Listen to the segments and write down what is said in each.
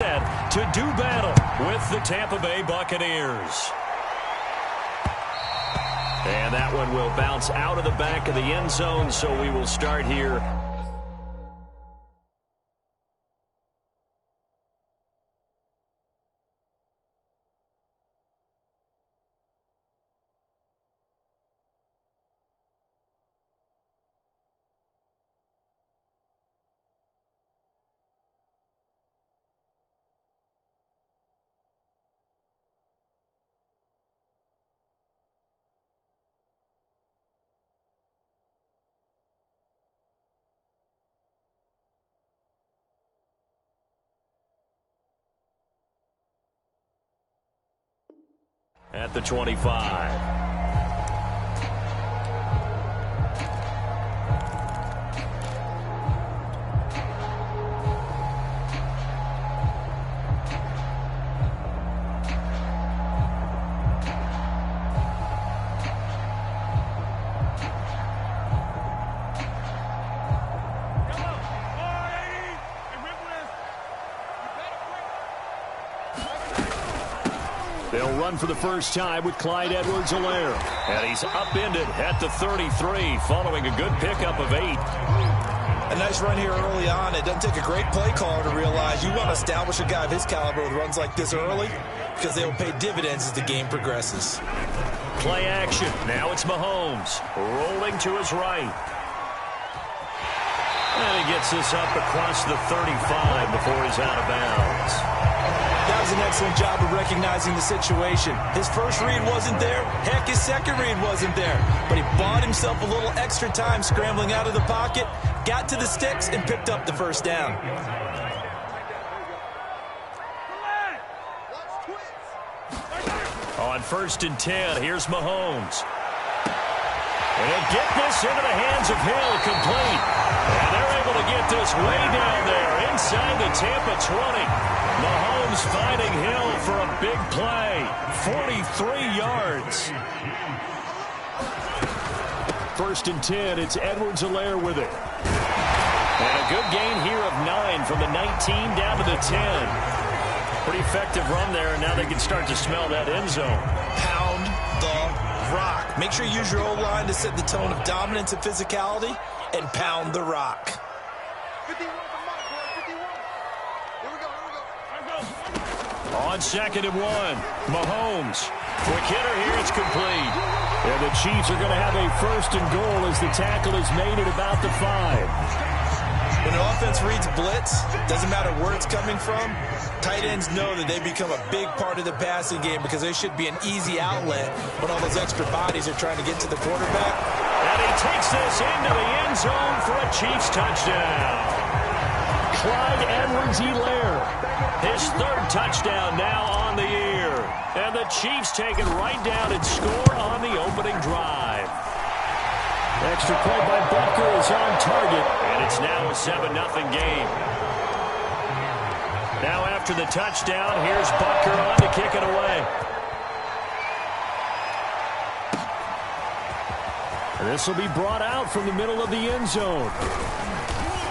To do battle with the Tampa Bay Buccaneers. And that one will bounce out of the back of the end zone, so we will start here. At the 25. They'll run for the first time with Clyde Edwards-Helaire. And he's upended at the 33 following a good pickup of 8. A nice run here early on. It doesn't take a great play caller to realize you want to establish a guy of his caliber with runs like this early because they will pay dividends as the game progresses. Play action. Now it's Mahomes rolling to his right. And he gets this up across the 35 before he's out of bounds. That was an excellent job of recognizing the situation. His first read wasn't there. Heck, his second read wasn't there. But he bought himself a little extra time scrambling out of the pocket, got to the sticks, and picked up the first down. On 1st and 10, here's Mahomes. And get this into the hands of Hill, complete. And they're able to get this way down there inside the Tampa 20. Mahomes finding Hill for a big play. 43 yards. 1st and 10, it's Edwards-Helaire with it. And a good gain here of 9 from the 19 down to the 10. Pretty effective run there, and now they can start to smell that end zone. Pound the rock. Make sure you use your O-line to set the tone of dominance and physicality, and pound the rock. On 2nd and 1, Mahomes. Quick hitter here, it's complete. And the Chiefs are going to have a 1st and goal as the tackle is made at about the 5. When an offense reads blitz, doesn't matter where it's coming from, tight ends know that they become a big part of the passing game because they should be an easy outlet when all those extra bodies are trying to get to the quarterback. And he takes this into the end zone for a Chiefs touchdown. Clyde Edwards-Helaire, his 3rd touchdown now on the year. And the Chiefs take it right down and score on the opening drive. Extra play by Butker is on target, and it's now a 7-0 game. Now after the touchdown, here's Butker on to kick it away. And this will be brought out from the middle of the end zone.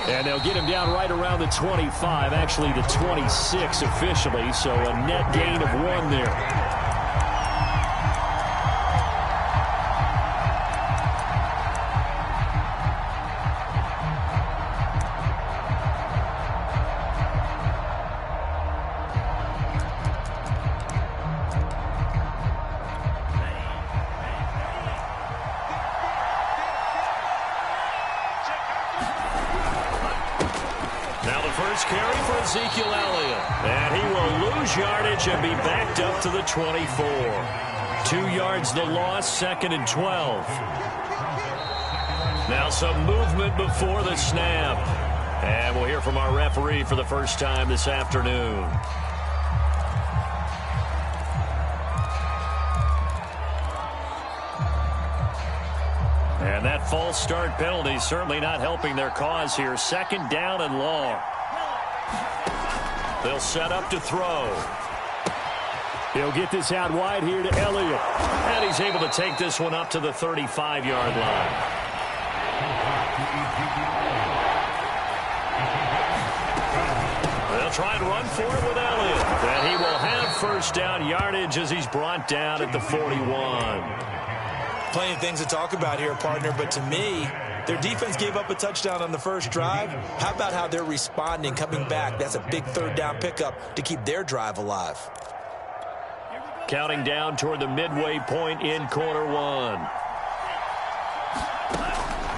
And they'll get him down right around the 25, actually the 26 officially, so a net gain of 1 there. Carry for Ezekiel Elliott. And he will lose yardage and be backed up to the 24. 2 yards the loss, 2nd and 12. Now some movement before the snap. And we'll hear from our referee for the first time this afternoon. And that false start penalty certainly not helping their cause here. 2nd down and long. They'll set up to throw. He'll get this out wide here to Elliott. And he's able to take this one up to the 35-yard line. They'll try and run for it with Elliott. And he will have first down yardage as he's brought down at the 41. Plenty of things to talk about here, partner, but to me, their defense gave up a touchdown on the first drive. How about how they're responding, coming back? That's a big third down pickup to keep their drive alive. Counting down toward the midway point in quarter one.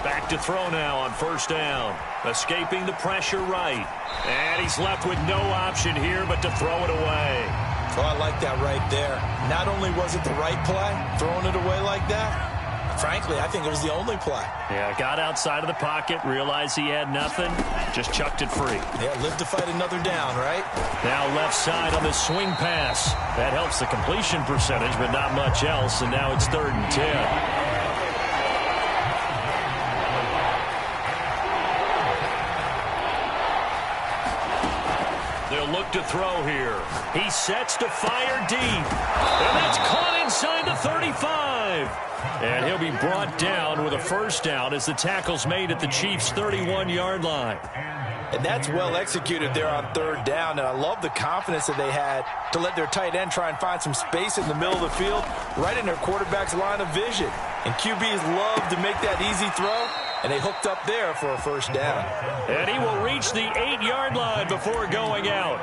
Back to throw now on first down. Escaping the pressure right. And he's left with no option here but to throw it away. Oh, I like that right there. Not only was it the right play, throwing it away like that, frankly, I think it was the only play. Yeah, got outside of the pocket, realized he had nothing, just chucked it free. Yeah, live to fight another down, right? Now left side on the swing pass. That helps the completion percentage, but not much else, and now it's 3rd and 10. They'll look to throw here. He sets to fire deep. And that's caught inside the 35. And he'll be brought down with a first down as the tackle's made at the Chiefs' 31-yard line. And that's well executed there on 3rd down. And I love the confidence that they had to let their tight end try and find some space in the middle of the field, right in their quarterback's line of vision. And QBs love to make that easy throw. And they hooked up there for a first down. And he will reach the 8-yard line before going out.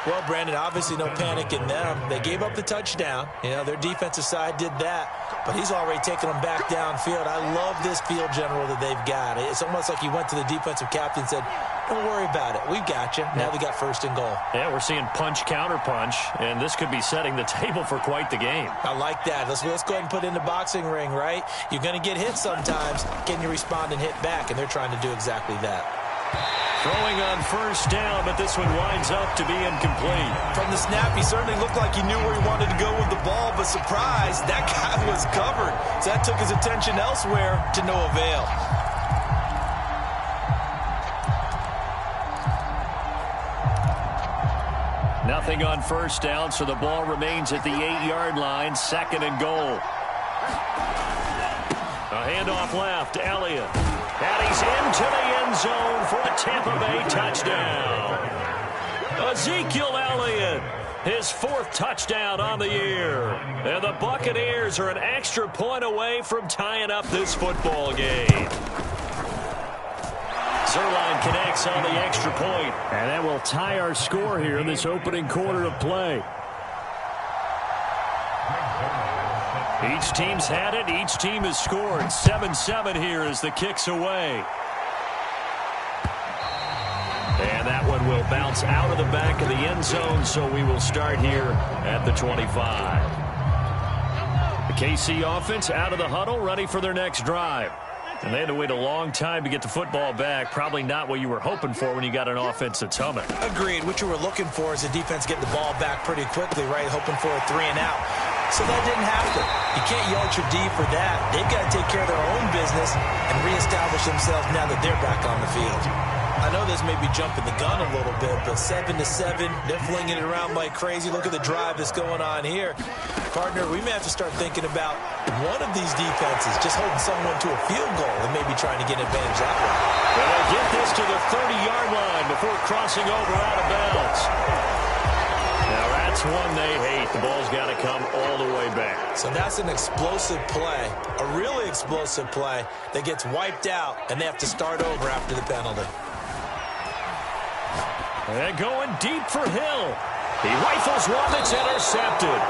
Well, Brandon, obviously no panic in them. They gave up the touchdown. You know, their defensive side did that. But he's already taken them back downfield. I love this field general that they've got. It's almost like he went to the defensive captain and said, don't worry about it. We've got you. Now they got 1st and goal. Yeah, we're seeing punch, counter punch, and this could be setting the table for quite the game. I like that. Let's go ahead and put it in the boxing ring, right? You're going to get hit sometimes. Can you respond and hit back? And they're trying to do exactly that. Throwing on first down, but this one winds up to be incomplete. From the snap, he certainly looked like he knew where he wanted to go with the ball, but surprise, that guy was covered. So that took his attention elsewhere to no avail. Nothing on first down, so the ball remains at the 8-yard line, 2nd and goal. A handoff left, Elliott. And he's into the end zone for a Tampa Bay touchdown. Ezekiel Elliott, his 4th touchdown on the year. And the Buccaneers are an extra point away from tying up this football game. Zuerlein connects on the extra point. And that will tie our score here in this opening quarter of play. Each team's had it. Each team has scored. 7-7 here as the kick's away. And that one will bounce out of the back of the end zone, so we will start here at the 25. The KC offense out of the huddle, ready for their next drive. And they had to wait a long time to get the football back. Probably not what you were hoping for when you got an offense that's humming. Agreed. What you were looking for is the defense getting the ball back pretty quickly, right? Hoping for a 3-and-out. So that didn't happen. You can't yell at your D for that. They've got to take care of their own business and reestablish themselves now that they're back on the field. I know this may be jumping the gun a little bit, but 7-7, they're flinging it around like crazy. Look at the drive that's going on here. Partner, we may have to start thinking about one of these defenses just holding someone to a field goal and maybe trying to get advantage that way. And they'll get this to the 30-yard line before crossing over out of bounds. Now that's one they hate. The ball's got to come all the way back. So that's an explosive play, a really explosive play that gets wiped out, and they have to start over after the penalty. And going deep for Hill. He rifles one that's intercepted.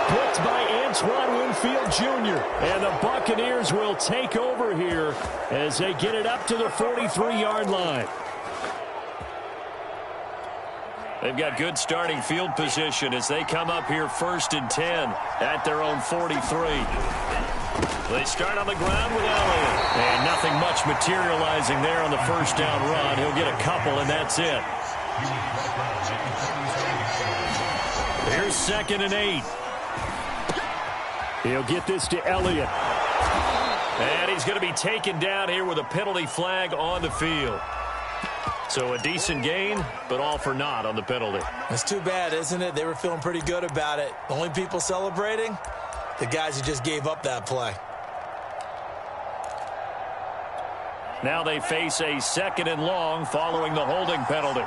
Picked by Antoine Winfield Jr. And the Buccaneers will take over here as they get it up to the 43-yard line. They've got good starting field position as they come up here 1st and 10 at their own 43. They start on the ground with Elliott. And nothing much materializing there on the first down run. He'll get a couple, and that's it. Here's 2nd and 8. He'll get this to Elliott. And he's going to be taken down here with a penalty flag on the field. So a decent gain, but all for naught on the penalty. It's too bad, isn't it? They were feeling pretty good about it. The only people celebrating, the guys who just gave up that play. Now they face a 2nd and long following the holding penalty.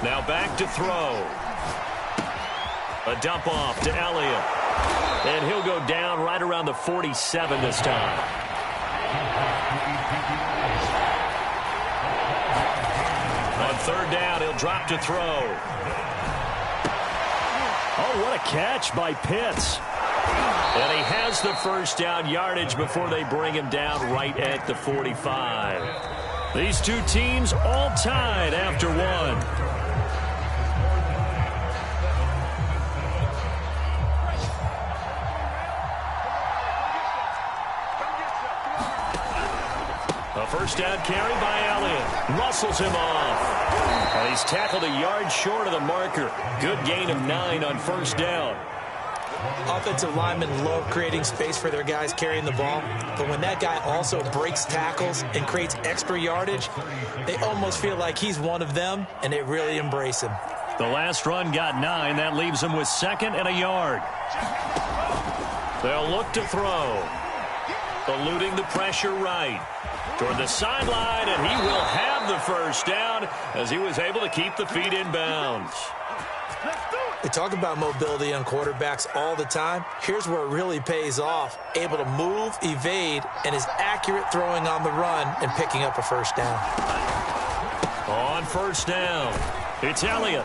Now back to throw. A dump off to Elliott. And he'll go down right around the 47 this time. On third down, he'll drop to throw. Oh, what a catch by Pitts. And he has the first down yardage before they bring him down right at the 45. These two teams all tied after one. A first down carry by Elliott. Muscles him off. And he's tackled a yard short of the marker. Good gain of 9 on first down. Offensive linemen love creating space for their guys carrying the ball, but when that guy also breaks tackles and creates extra yardage, they almost feel like he's one of them, and they really embrace him. The last run got 9. That leaves him with 2nd and a yard. They'll look to throw. Eluding the pressure right. Toward the sideline, and he will have the first down as he was able to keep the feet in bounds. They talk about mobility on quarterbacks all the time. Here's where it really pays off. Able to move, evade, and is accurate throwing on the run and picking up a first down. On first down, it's Elliott.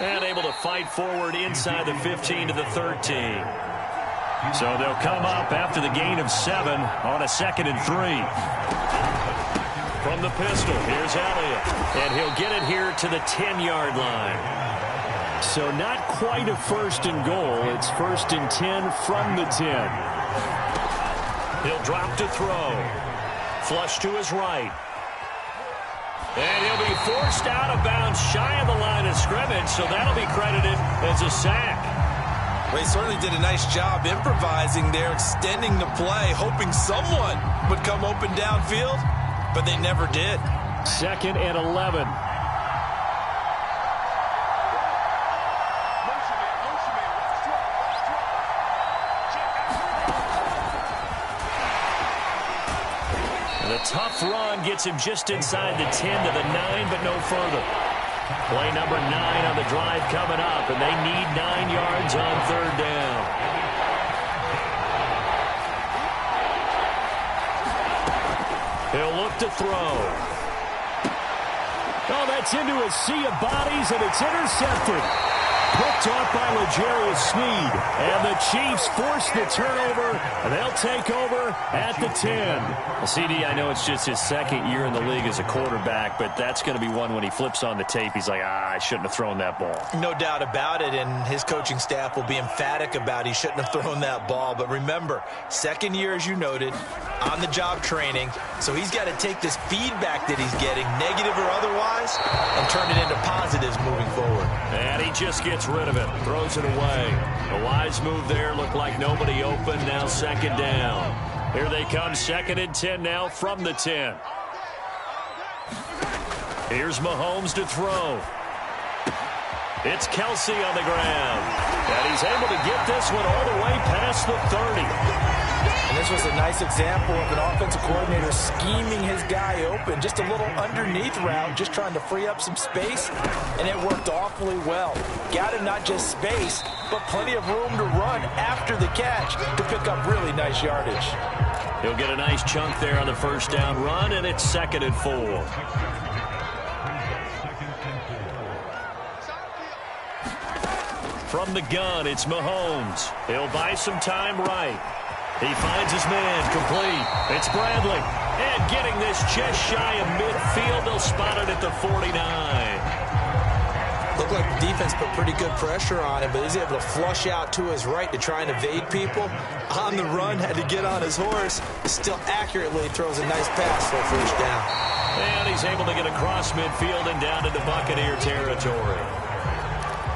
And able to fight forward inside the 15 to the 13. So they'll come up after the gain of 7 on a 2nd and 3. From the pistol, here's Elliott. And he'll get it here to the 10-yard line. So not quite a 1st and goal. It's 1st and 10 from the 10. He'll drop to throw. Flush to his right. And he'll be forced out of bounds shy of the line of scrimmage, so that'll be credited as a sack. Well, he certainly did a nice job improvising there, extending the play, hoping someone would come open downfield, but they never did. 2nd and 11. The tough run gets him just inside the 10 to the 9, but no further. Play number 9 on the drive coming up, and they need 9 yards on third down. He'll look to throw. Oh, that's into a sea of bodies, and it's intercepted. Picked off by L'Jarius Sneed. And the Chiefs force the turnover, and they'll take over at the 10. CD, I know it's just his 2nd year in the league as a quarterback, but that's going to be one when he flips on the tape. He's like, I shouldn't have thrown that ball. No doubt about it, and his coaching staff will be emphatic about he shouldn't have thrown that ball. But remember, 2nd year, as you noted, on-the-job training, so he's got to take this feedback that he's getting, negative or otherwise, and turn it into positives moving forward. And he just gets rid of it, throws it away. A wise move there, looked like nobody open, now 2nd down. Here they come, 2nd and 10 now from the 10. Here's Mahomes to throw. It's Kelsey on the ground. And he's able to get this one all the way past the 30. And this was a nice example of an offensive coordinator scheming his guy open. Just a little underneath route, just trying to free up some space, and it worked awfully well. Got him not just space, but plenty of room to run after the catch to pick up really nice yardage. He'll get a nice chunk there on the first down run, and it's 2nd and 4. From the gun, it's Mahomes. He'll buy some time right. He finds his man, complete. It's Bradley. And getting this just shy of midfield, they'll spot it at the 49. Looked like the defense put pretty good pressure on him, but he's able to flush out to his right to try and evade people. On the run, had to get on his horse. Still accurately throws a nice pass for a first down. And he's able to get across midfield and down into Buccaneer territory.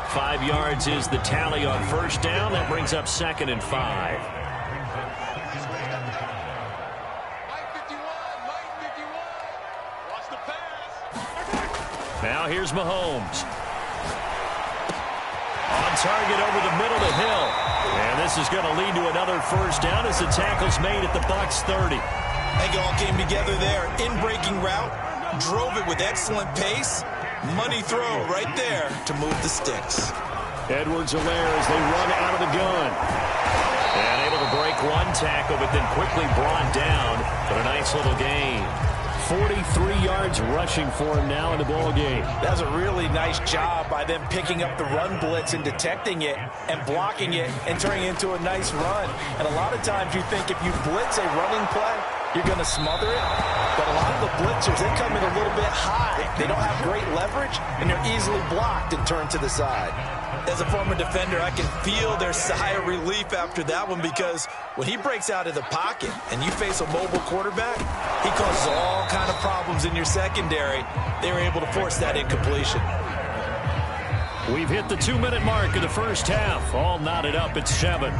5 yards is the tally on first down. That brings up 2nd and 5. Now here's Mahomes. On target over the middle to Hill. And this is going to lead to another first down as the tackle's made at the Bucs 30. I think it all came together there. In-breaking route, drove it with excellent pace, Money throw right there to move the sticks. Edwards-Helaire as they run out of the gun. And able to break one tackle, but then quickly brought down. But a nice little gain. 43 yards rushing for him now in the ball game. That's a really nice job by them picking up the run blitz and detecting it and blocking it and turning it into a nice run. And a lot of times you think if you blitz a running play, you're going to smother it. But a lot of the blitzers, they come in a little bit high. They don't have great leverage, and they're easily blocked and turned to the side. As a former defender, I can feel their sigh of relief after that one, because when he breaks out of the pocket and you face a mobile quarterback, he causes all kind of problems in your secondary. They were able to force that incompletion. We've hit the 2-minute mark of the first half. All knotted up at 7.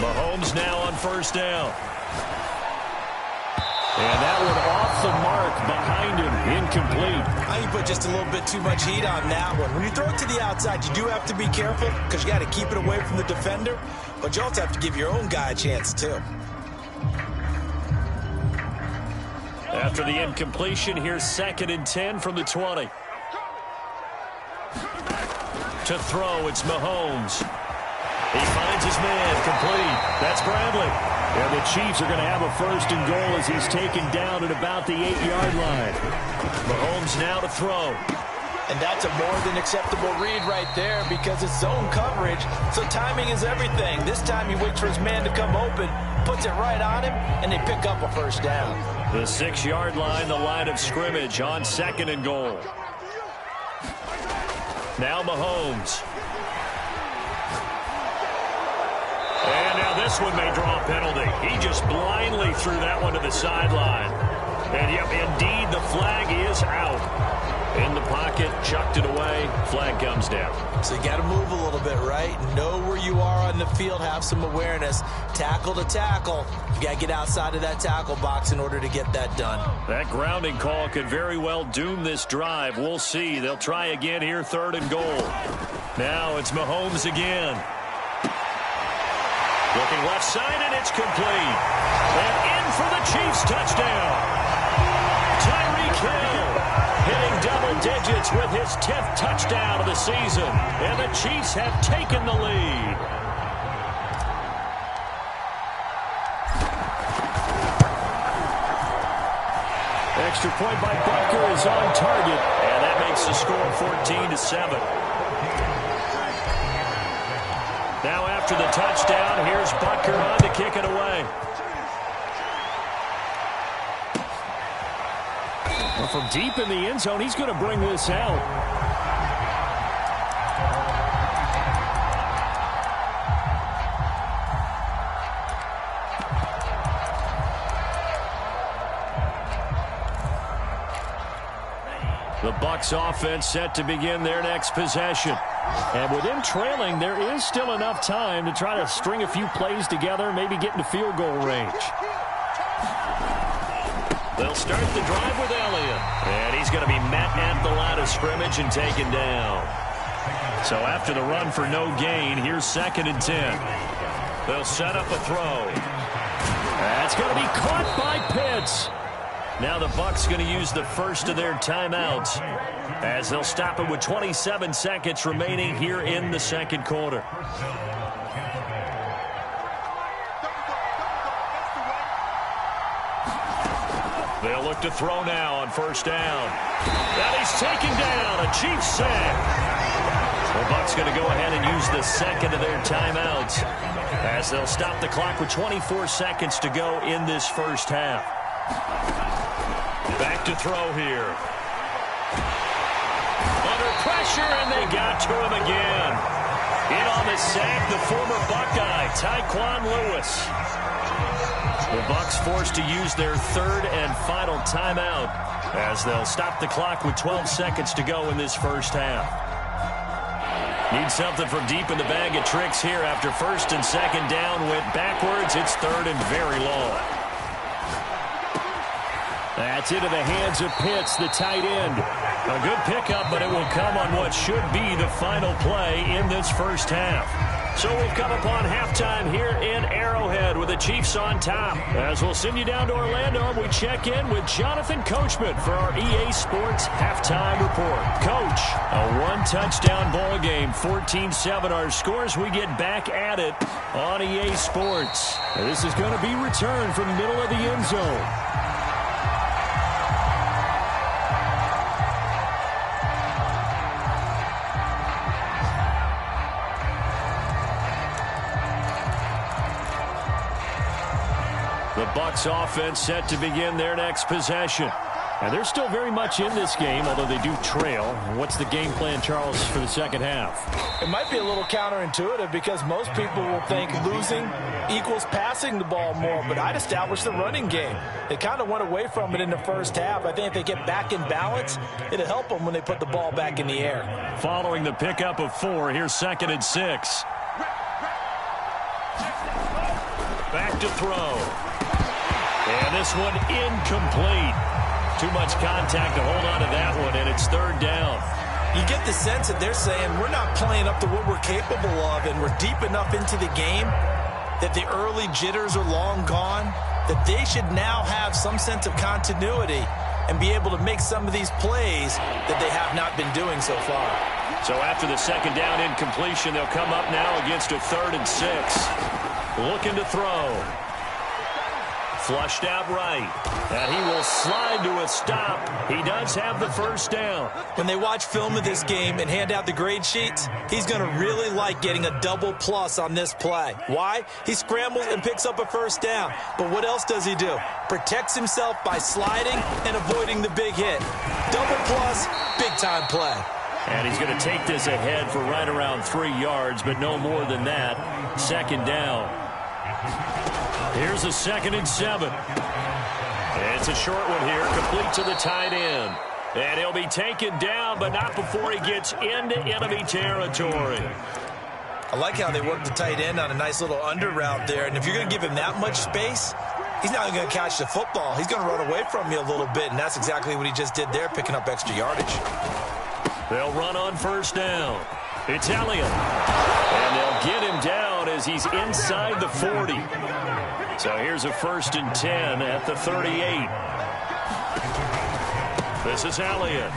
Mahomes now on first down. And that one off the mark behind him. Incomplete. I think you put just a little bit too much heat on that one. When you throw it to the outside, you do have to be careful because you got to keep it away from the defender. But you also have to give your own guy a chance, too. After the incompletion, here's 2nd and 10 from the 20. To throw, it's Mahomes. He finds his man, complete. That's Bradley. And the Chiefs are going to have a 1st and goal as he's taken down at about the 8-yard line. Mahomes now to throw. And that's a more than acceptable read right there because it's zone coverage, so timing is everything. This time he waits for his man to come open, puts it right on him, and they pick up a 1st down. The 6-yard line, the line of scrimmage on 2nd and goal. Now Mahomes. And now this one may draw a penalty. He just blindly threw that one to the sideline. And, yep, indeed, the flag is out. In the pocket, chucked it away. Flag comes down. So you got to move a little bit, right? Know where you are on the field. Have some awareness. Tackle to tackle. You got to get outside of that tackle box in order to get that done. That grounding call could very well doom this drive. We'll see. They'll try again here, 3rd and goal. Now it's Mahomes again. Looking left side, and it's complete. And in for the Chiefs touchdown. Tyreek Hill hitting double digits with his 10th touchdown of the season. And the Chiefs have taken the lead. Extra point by Butker is on target. And that makes the score 14-7. Now after the touchdown, here's Butker on to kick it away. Well, from deep in the end zone, he's going to bring this out. The Bucs offense set to begin their next possession. And with them trailing, there is still enough time to try to string a few plays together, maybe get into field goal range. They'll start the drive with Elliott. And he's going to be met at the line of scrimmage and taken down. So after the run for no gain, here's 2nd and 10. They'll set up a throw. That's going to be caught by Pitts. Now the Bucs going to use the first of their timeouts as they'll stop it with 27 seconds remaining here in the 2nd quarter. They'll look to throw now on 1st down. And he's taken down. A Chiefs sack. The Bucs going to go ahead and use the 2nd of their timeouts as they'll stop the clock with 24 seconds to go in this first half. Back to throw here. Under pressure, and they got to him again. In on the sack, the former Buckeye, Tyquan Lewis. The Bucs forced to use their 3rd and final timeout as they'll stop the clock with 12 seconds to go in this first half. Need something from deep in the bag of tricks here after 1st and 2nd down went backwards. It's 3rd and very long. That's into the hands of Pitts, the tight end. A good pickup, but it will come on what should be the final play in this first half. So we've come upon halftime here in Arrowhead with the Chiefs on top. As we'll send you down to Orlando, we check in with Jonathan Coachman for our EA Sports Halftime Report. Coach, a one-touchdown ball game, 14-7 our scores. We get back at it on EA Sports. This is going to be returned from the middle of the end zone. The Bucs offense set to begin their next possession. And they're still very much in this game, although they do trail. What's the game plan, Charles, for the second half? It might be a little counterintuitive because most people will think losing equals passing the ball more, but I'd establish the running game. They kind of went away from it in the first half. I think if they get back in balance, it'll help them when they put the ball back in the air. Following the pickup of 4, here's 2nd and 6. Back to throw. And this one incomplete. Too much contact to hold on to that one, and it's 3rd down. You get the sense that they're saying we're not playing up to what we're capable of, and we're deep enough into the game that the early jitters are long gone, that they should now have some sense of continuity and be able to make some of these plays that they have not been doing so far. So after the 2nd down incompletion, they'll come up now against a 3rd and 6. Looking to throw. Flushed out right. And he will slide to a stop. He does have the 1st down. When they watch film of this game and hand out the grade sheets, he's going to really like getting a double plus on this play. Why? He scrambles and picks up a 1st down. But what else does he do? Protects himself by sliding and avoiding the big hit. Double plus, big-time play. And he's going to take this ahead for right around 3 yards, but no more than that. 2nd down. Here's a 2nd and 7. It's a short one here, complete to the tight end. And he'll be taken down, but not before he gets into enemy territory. I like how they work the tight end on a nice little under route there. And if you're going to give him that much space, he's not going to catch the football. He's going to run away from you a little bit, and that's exactly what he just did there, picking up extra yardage. They'll run on 1st down. It's Elliott. And they'll get him down as he's inside the 40. So here's a 1st and 10 at the 38. This is Elliott.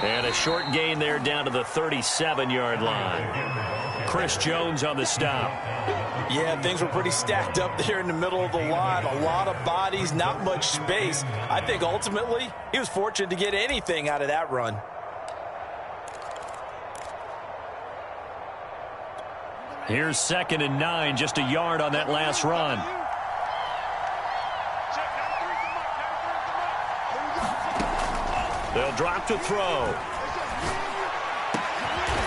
And a short gain there down to the 37-yard line. Chris Jones on the stop. Yeah, things were pretty stacked up there in the middle of the line. A lot of bodies, not much space. I think ultimately he was fortunate to get anything out of that run. Here's 2nd and 9, just a yard on that last run. They'll drop to throw.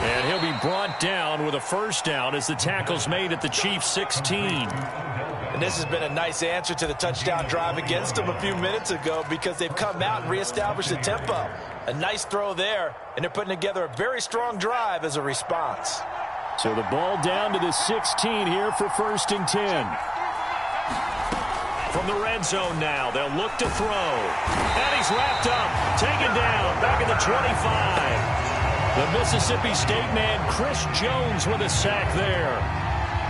And he'll be brought down with a 1st down as the tackle's made at the Chiefs' 16. And this has been a nice answer to the touchdown drive against them a few minutes ago because they've come out and reestablished the tempo. A nice throw there, and they're putting together a very strong drive as a response. So the ball down to the 16 here for 1st and 10. From the red zone now, they'll look to throw. And he's wrapped up, taken down, back at the 25. The Mississippi State man, Chris Jones, with a sack there.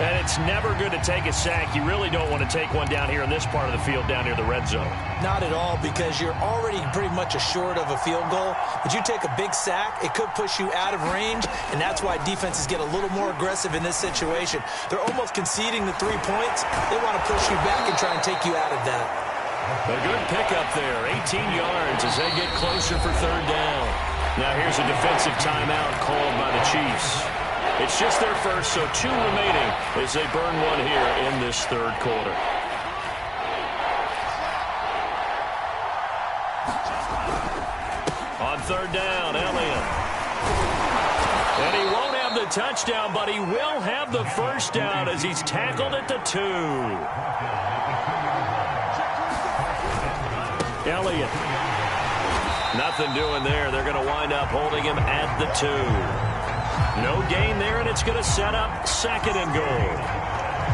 And it's never good to take a sack. You really don't want to take one down here in this part of the field down near the red zone. Not at all, because you're already pretty much assured of a field goal. But you take a big sack, it could push you out of range, and that's why defenses get a little more aggressive in this situation. They're almost conceding the 3 points. They want to push you back and try and take you out of that. A good pickup there, 18 yards as they get closer for 3rd down. Now here's a defensive timeout called by the Chiefs. It's just their first, so 2 remaining as they burn one here in this 3rd quarter. On 3rd down, Elliott. And he won't have the touchdown, but he will have the 1st down as he's tackled at the 2. Elliott. Nothing doing there. They're going to wind up holding him at the 2. No gain there, and it's going to set up 2nd and goal.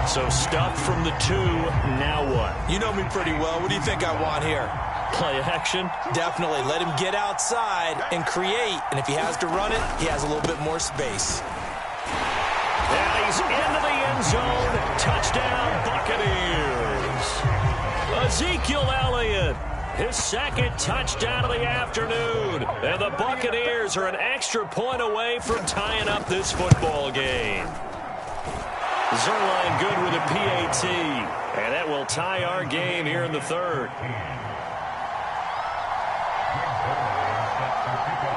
So stuffed from the 2. Now what? You know me pretty well. What do you think I want here? Play action? Definitely. Let him get outside and create. And if he has to run it, he has a little bit more space. And he's into the end zone. Touchdown, Buccaneers. Ezekiel Elliott, his second touchdown of the afternoon. And the Buccaneers are an extra point away from tying up this football game. Zuerlein good with a PAT. And that will tie our game here in the third.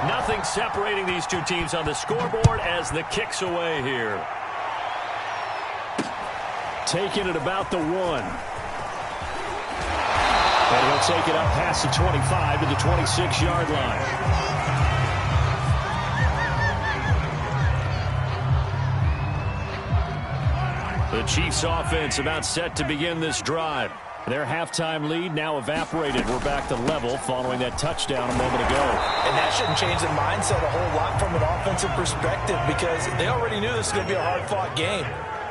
Nothing separating these two teams on the scoreboard as the kick's away here. Taking it about the 1. And he'll take it up past the 25 to the 26-yard line. The Chiefs offense about set to begin this drive. Their halftime lead now evaporated. We're back to level following that touchdown a moment ago. And that shouldn't change the mindset a whole lot from an offensive perspective because they already knew this was going to be a hard-fought game.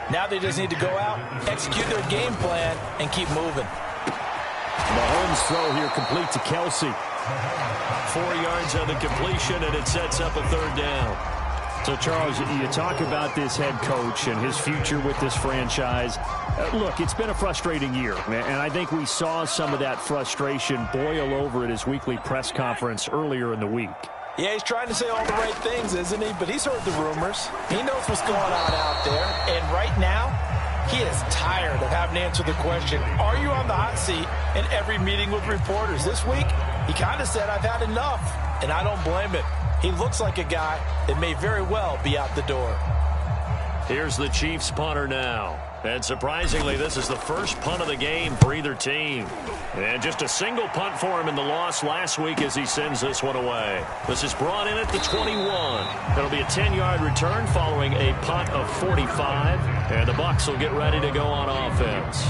Now they just need to go out, execute their game plan, and keep moving. Mahomes' throw here complete to Kelsey. 4 yards on the completion, and it sets up a third down. So, Charles, you talk about this head coach and his future with this franchise. Look, it's been a frustrating year, and I think we saw some of that frustration boil over at his weekly press conference earlier in the week. Yeah, he's trying to say all the right things, isn't he? But he's heard the rumors. He knows what's going on out there. And right now, he is tired of having to answer the question, are you on the hot seat in every meeting with reporters? This week, he kind of said, I've had enough, and I don't blame him. He looks like a guy that may very well be out the door. Here's the Chiefs punter now. And surprisingly, this is the first punt of the game for either team. And just a single punt for him in the loss last week as he sends this one away. This is brought in at the 21. It'll be a 10-yard return following a punt of 45. And the Bucs will get ready to go on offense.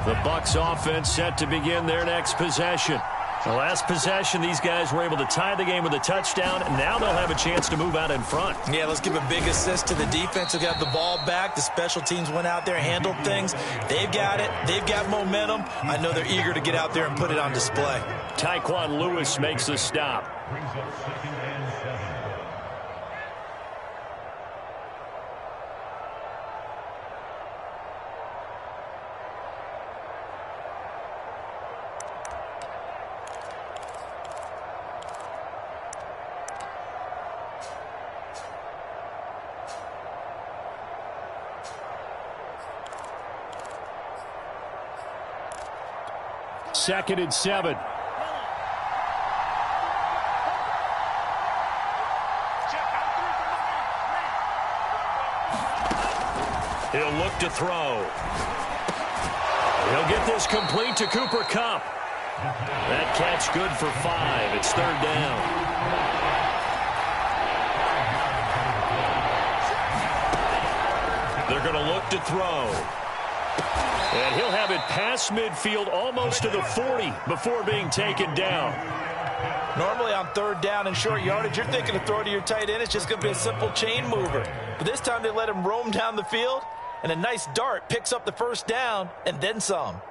The Bucs offense set to begin their next possession. The last possession, these guys were able to tie the game with a touchdown, and now they'll have a chance to move out in front. Yeah, let's give a big assist to the defense who got the ball back. The special teams went out there, handled things. They've got it. They've got momentum. I know they're eager to get out there and put it on display. Tyquan Lewis makes the stop. Second and 7. He'll look to throw. He'll get this complete to Cooper Kupp. That catch good for 5. It's third down. They're going to look to throw. And he'll have it past midfield almost to the 40 before being taken down. Normally on third down and short yardage, you're thinking to throw to your tight end. It's just going to be a simple chain mover. But this time they let him roam down the field, and a nice dart picks up the first down and then some.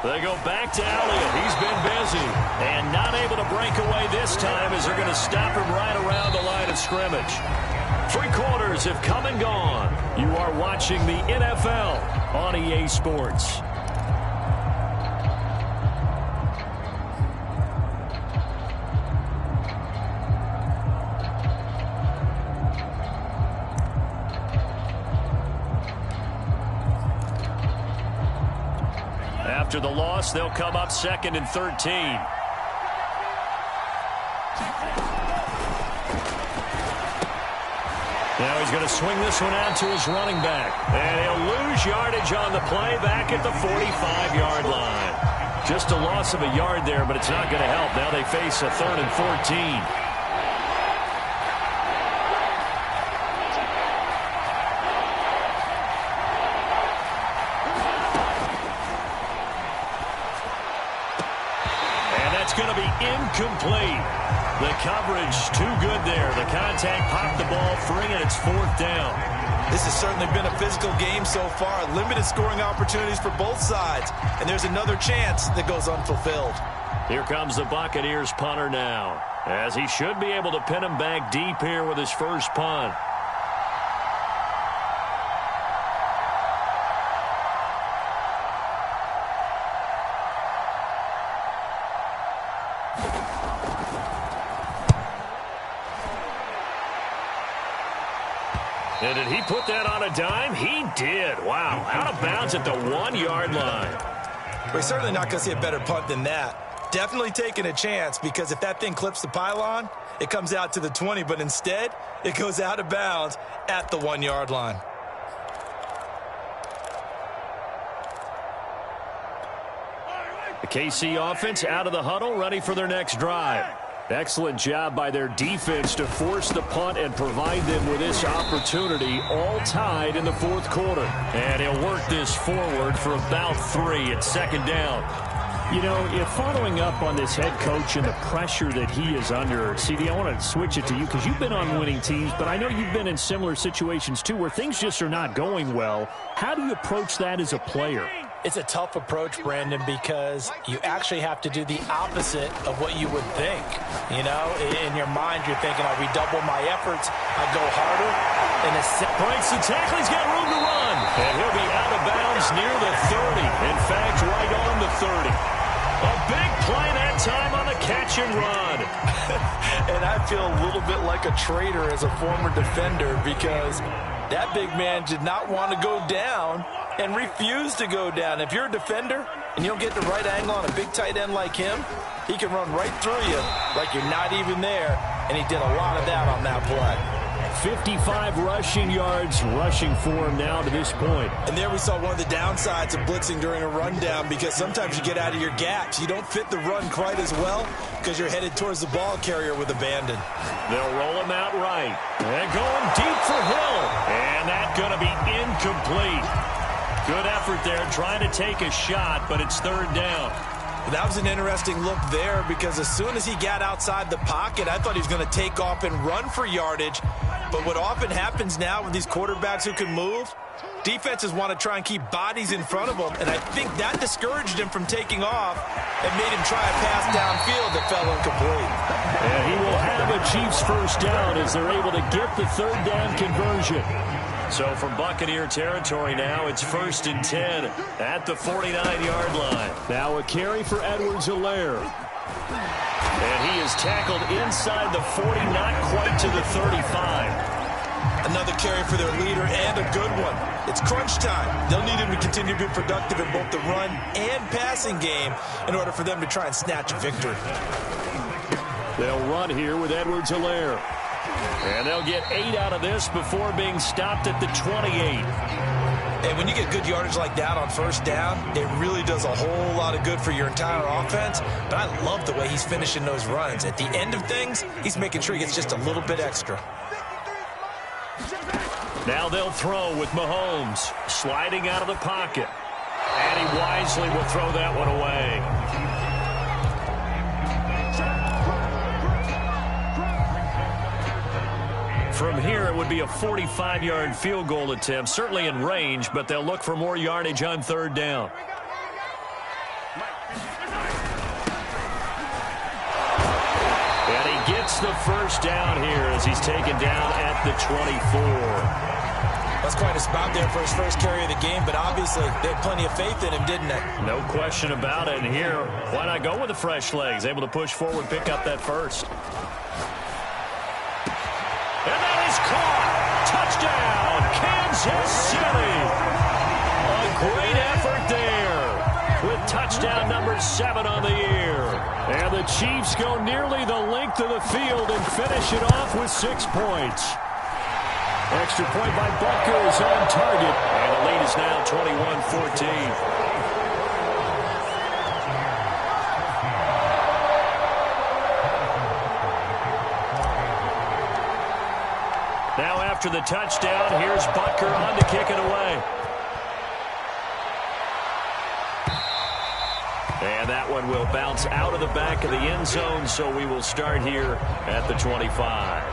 They go back to Elliott. He's been busy and not able to break away this time as they're going to stop him right around the line of scrimmage. 3 quarters have come and gone. You are watching the NFL on EA Sports. After the loss, they'll come up second and 13. Now he's going to swing this one out to his running back. And he'll lose yardage on the play back at the 45-yard line. Just a loss of a yard there, but it's not going to help. Now they face a 3rd and 14. Going to be incomplete. The coverage too good there. The contact popped the ball free, and it's 4th down. This has certainly been a physical game so far. Limited scoring opportunities for both sides. And there's another chance that goes unfulfilled. Here comes the Buccaneers punter now, as he should be able to pin him back deep here with his first punt. And did he put that on a dime? He did. Wow. Out of bounds at the 1-yard line. We're certainly not going to see a better punt than that. Definitely taking a chance, because if that thing clips the pylon, it comes out to the 20. But instead, it goes out of bounds at the 1-yard line. The KC offense out of the huddle, ready for their next drive. Excellent job by their defense to force the punt and provide them with this opportunity, all tied in the 4th quarter. And he'll work this forward for about 3 at 2nd down. You know, if following up on this head coach and the pressure that he is under, CD, I want to switch it to you because you've been on winning teams, but I know you've been in similar situations too where things just are not going well. How do you approach that as a player? It's a tough approach, Brandon, because you actually have to do the opposite of what you would think. You know, in your mind, you're thinking, I redouble my efforts, I go harder. And breaks the tackle, he's got room to run. And he'll be out of bounds near the 30. In fact, right on the 30. A big play that time on the catch and run. And I feel a little bit like a traitor as a former defender, because that big man did not want to go down and refused to go down. If you're a defender and you don't get the right angle on a big tight end like him, he can run right through you like you're not even there, and he did a lot of that on that play. 55 rushing yards rushing for him now to this point. And there we saw one of the downsides of blitzing during a rundown, because sometimes you get out of your gaps. You don't fit the run quite as well because you're headed towards the ball carrier with abandon. They'll roll him out right. And going deep for Hill. And that's going to be incomplete. Good effort there trying to take a shot, but it's 3rd down. That was an interesting look there, because as soon as he got outside the pocket, I thought he was going to take off and run for yardage. But what often happens now with these quarterbacks who can move, defenses want to try and keep bodies in front of them, and I think that discouraged him from taking off and made him try a pass downfield that fell incomplete. And he will have a Chiefs first down as they're able to get the 3rd down conversion. So from Buccaneer territory now, it's 1st and 10 at the 49-yard line. Now a carry for Edwards-Helaire. And he is tackled inside the 40, not quite to the 35. Another carry for their leader, and a good one. It's crunch time. They'll need him to continue to be productive in both the run and passing game in order for them to try and snatch a victory. They'll run here with Edwards-Helaire. And they'll get 8 out of this before being stopped at the 28. And when you get good yardage like that on first down, it really does a whole lot of good for your entire offense. But I love the way he's finishing those runs. At the end of things, he's making sure he gets just a little bit extra. Now they'll throw with Mahomes sliding out of the pocket. And he wisely will throw that one away. From here, it would be a 45-yard field goal attempt, certainly in range, but they'll look for more yardage on 3rd down. And he gets the first down here as he's taken down at the 24. That's quite a spot there for his first carry of the game, but obviously they had plenty of faith in him, didn't they? No question about it. And here, why not go with the fresh legs? Able to push forward, pick up that first. And that is caught. Touchdown, Kansas City. A great effort there with touchdown number 7 on the year. And the Chiefs go nearly the length of the field and finish it off with 6 points. Extra point by Butker is on target. And the lead is now 21-14. after the touchdown. Here's Butker on to kick it away. And that one will bounce out of the back of the end zone, so we will start here at the 25.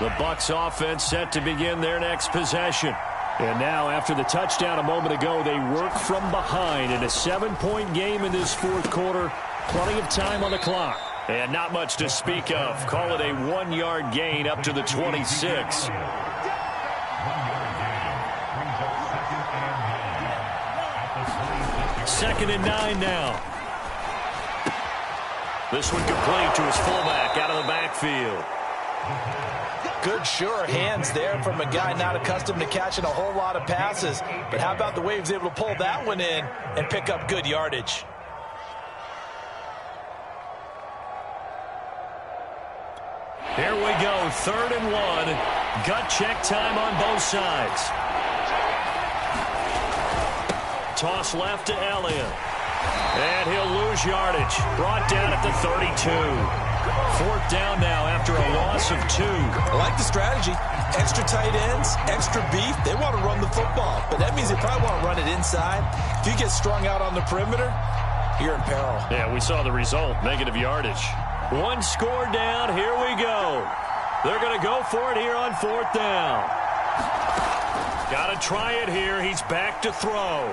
The Bucs offense set to begin their next possession. And now, after the touchdown a moment ago, they work from behind in a 7-point game in this fourth quarter. Plenty of time on the clock. And not much to speak of. Call it a 1-yard gain up to the 26. Second and 9 now. This one complete to his fullback out of the backfield. Good, sure hands there from a guy not accustomed to catching a whole lot of passes. But how about the way he was able to pull that one in and pick up good yardage? Here we go, 3rd and 1. Gut check time on both sides. Toss left to Elliott. And he'll lose yardage. Brought down at the 32. 4th down now after a loss of 2. I like the strategy. Extra tight ends, extra beef. They want to run the football, but that means they probably want to run it inside. If you get strung out on the perimeter, you're in peril. Yeah, we saw the result, negative yardage. 1 score down, here we go. They're going to go for it here on 4th down. Got to try it here. He's back to throw.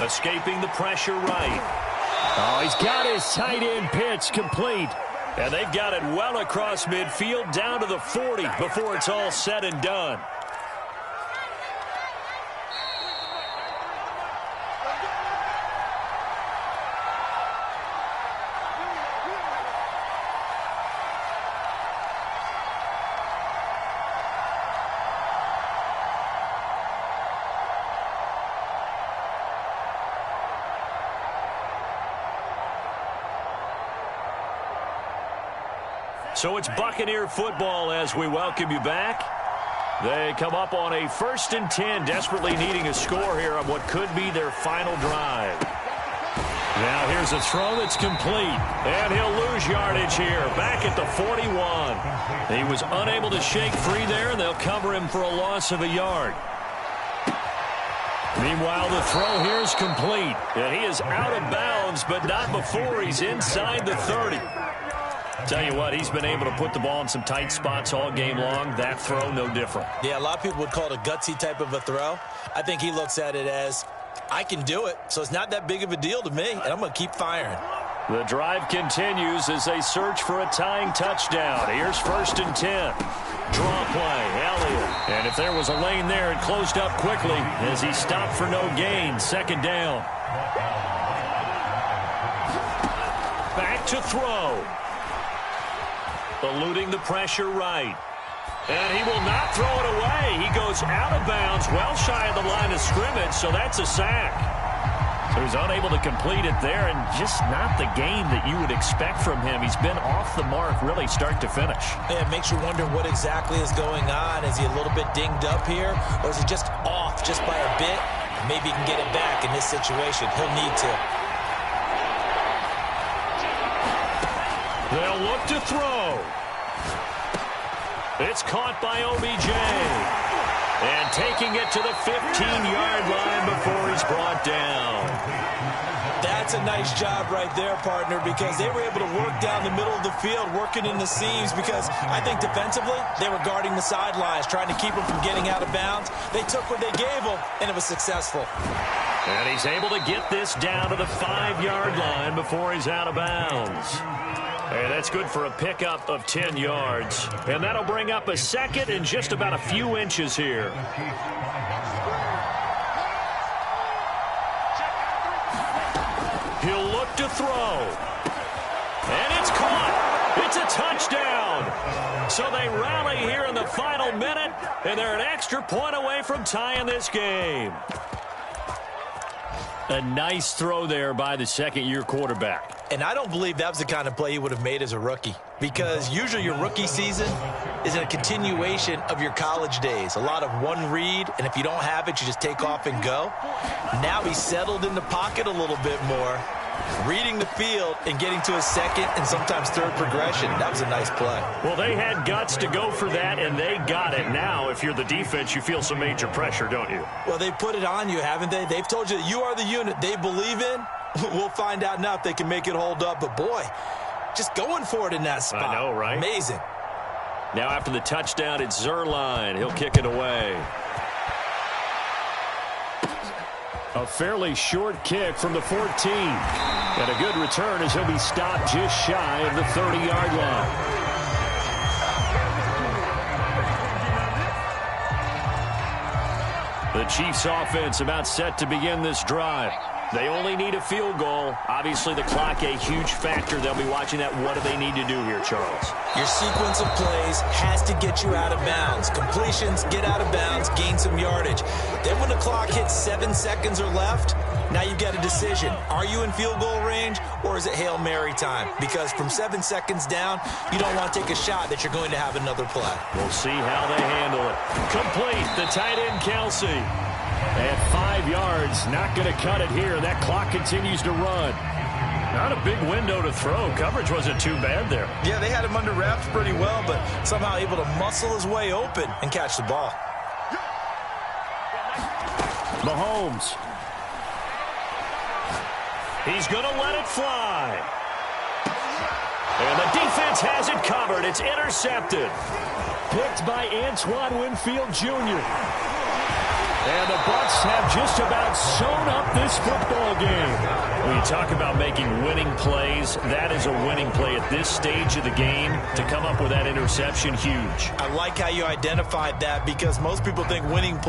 Escaping the pressure right. Oh, he's got his tight end pitch complete. And they've got it well across midfield down to the 40 before it's all said and done. So it's Buccaneer football as we welcome you back. They come up on a 1st and 10, desperately needing a score here on what could be their final drive. Now here's a throw that's complete, and he'll lose yardage here, back at the 41. He was unable to shake free there, and they'll cover him for a loss of a yard. Meanwhile, the throw here is complete, and he is out of bounds, but not before he's inside the 30. Tell you what, he's been able to put the ball in some tight spots all game long. That throw, no different. Yeah, a lot of people would call it a gutsy type of a throw. I think he looks at it as, I can do it, so it's not that big of a deal to me, and I'm going to keep firing. The drive continues as they search for a tying touchdown. Here's 1st and 10. Draw play, Elliott. And if there was a lane there, it closed up quickly as he stopped for no gain. 2nd down. Back to throw. Eluding the pressure right. And he will not throw it away. He goes out of bounds, well shy of the line of scrimmage, so that's a sack. So he's unable to complete it there, and just not the game that you would expect from him. He's been off the mark, really, start to finish. Yeah, it makes you wonder what exactly is going on. Is he a little bit dinged up here, or is he just off just by a bit? Maybe he can get it back in this situation. He'll need to. They'll look to throw. It's caught by OBJ. And taking it to the 15-yard line before he's brought down. That's a nice job right there, partner, because they were able to work down the middle of the field, working in the seams, because I think defensively they were guarding the sidelines, trying to keep him from getting out of bounds. They took what they gave him, and it was successful. And he's able to get this down to the 5-yard line before he's out of bounds. And that's good for a pickup of 10 yards. And that'll bring up a 2nd and just about a few inches here. He'll look to throw. And it's caught. It's a touchdown. So they rally here in the final minute, and they're an extra point away from tying this game. A nice throw there by the 2nd-year quarterback. And I don't believe that was the kind of play he would have made as a rookie, because usually your rookie season is a continuation of your college days. A lot of one read, and if you don't have it, you just take off and go. Now he's settled in the pocket a little bit more, Reading the field and getting to a second and sometimes third progression. That was a nice play. Well, they had guts to go for that, and they got it. Now, if you're the defense, you feel some major pressure, don't you? Well, they put it on you, haven't they? They've told you that you are the unit they believe in. We'll find out now if they can make it hold up. But, boy, just going for it in that spot. I know, right? Amazing. Now after the touchdown, it's Zuerlein. He'll kick it away. A fairly short kick from the 14. And a good return as he'll be stopped just shy of the 30-yard line. The Chiefs offense about set to begin this drive. They only need a field goal. Obviously, the clock a huge factor. They'll be watching that. What do they need to do here, Charles? Your sequence of plays has to get you out of bounds. Completions, get out of bounds, gain some yardage. Then when the clock hits 7 seconds or left, now you've got a decision. Are you in field goal range or is it Hail Mary time? Because from 7 seconds down, you don't want to take a shot that you're going to have another play. We'll see how they handle it. Complete, the tight end, Kelsey. At 5 yards, not going to cut it here. That clock continues to run. Not a big window to throw. Coverage wasn't too bad there. Yeah, they had him under wraps pretty well, but somehow able to muscle his way open and catch the ball. Mahomes. He's going to let it fly. And the defense has it covered. It's intercepted. Picked by Antoine Winfield Jr. And the Bucs have just about sewn up this football game. When you talk about making winning plays, that is a winning play at this stage of the game. To come up with that interception, huge. I like how you identified that because most people think winning plays